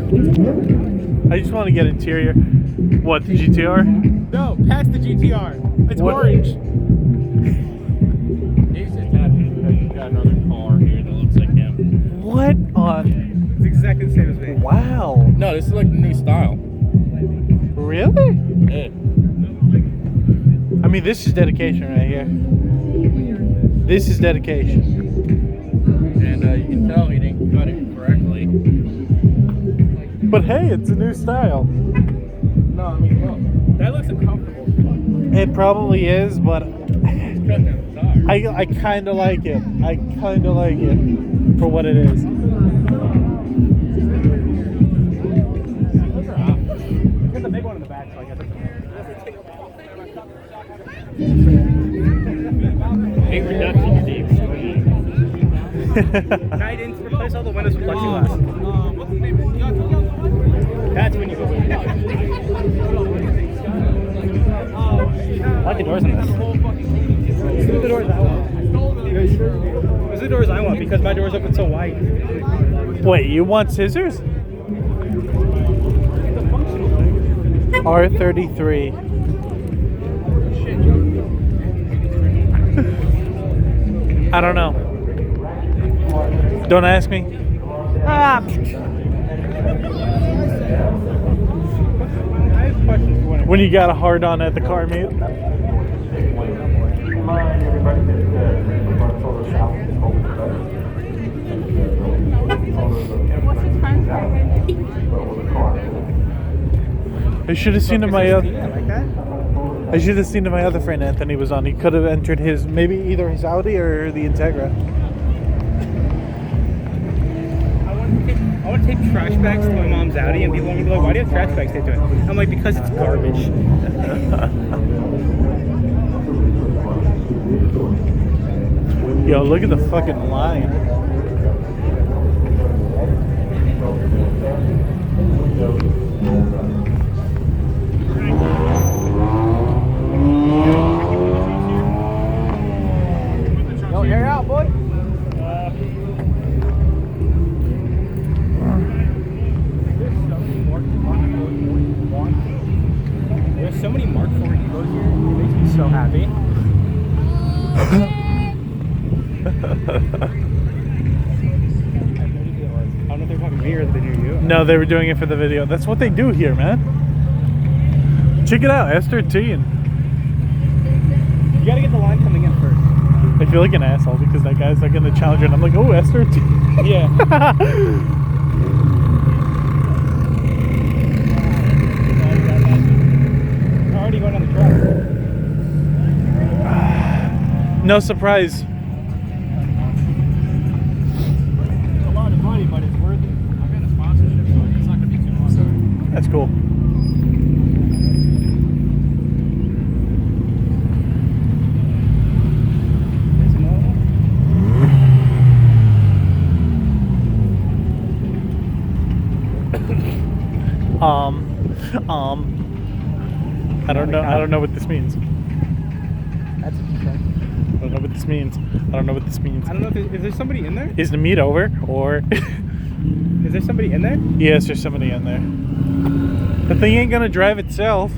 I just want to get interior. What, the GTR? No, past the GTR. It's What? orange. He's just happy because he's got another car here that looks like him. What on? It's exactly the same as me. Wow. No, this is like the new style. Really? Yeah. I mean, this is dedication right here. This is dedication. And you can tell he didn't cut it correctly. But hey, it's a new style. No, I mean, look. That looks uncomfortable. It probably is, but He's cutting out the tire. I kind of like it. I kind of like it for what it is. Those are off. Got the big one in the back, so I guess it's 8 reduction, Steve. I didn't replace all the windows with plexiglass. What's the name? That's when you go. I like the doors on this. These are the doors I want. These are the doors I want because my doors open so wide. Wait, you want scissors? R33. I don't know. Don't ask me. I have questions for When you got a hard on at the car meet. I should have seen him my I should have seen my other friend Anthony was on. He could have entered his maybe either his Audi or the Integra. I want to take trash bags to my mom's Audi and people will be like, why do you have trash bags taped to it? I'm like, because it's garbage. Yo, look at the fucking line. Yo, air out, boy. There's so many Mark 4 Evos here. It makes me so happy. I have no idea what it was. I don't know if they're talking to me or if they do you. No, they were doing it for the video. That's what they do here, man. Check it out, S13. You gotta get the line coming in first. I feel like an asshole because that guy's like in the Challenger and I'm like, oh, S13. Yeah. Already going on the truck. No surprise. It's a lot of money, but it's worth it. I've got a sponsorship, so it's not gonna be too much. That's cool. I don't know what this means. That's interesting. I don't know what this means. I don't know what this means. I don't know if is there somebody in there? Is the meet over or Is there somebody in there? yes, there's somebody in there. The thing ain't gonna drive itself.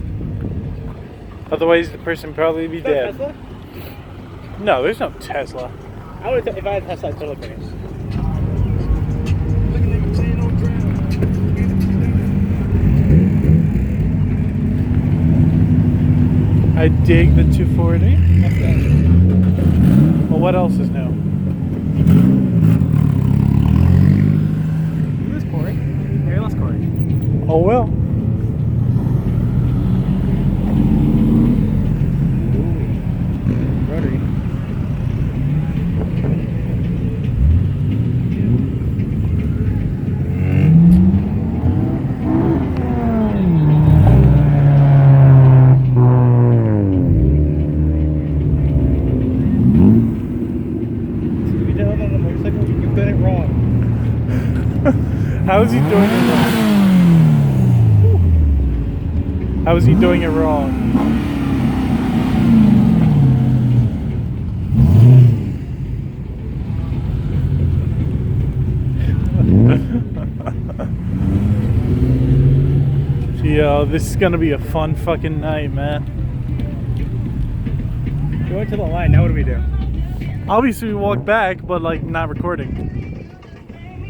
Otherwise the person probably be Is that a dead. Tesla? No, there's no Tesla. I would if I had a Tesla, I'd totally finish. I dig the 240. Well, what else is new? Who is Corey? Harry lost Corey. Oh well. Rotary. How is he doing it wrong? How is he doing it wrong? Yo, this is gonna be a fun fucking night, man. We went to the line. Now what do we do? Obviously, we walk back, but like not recording.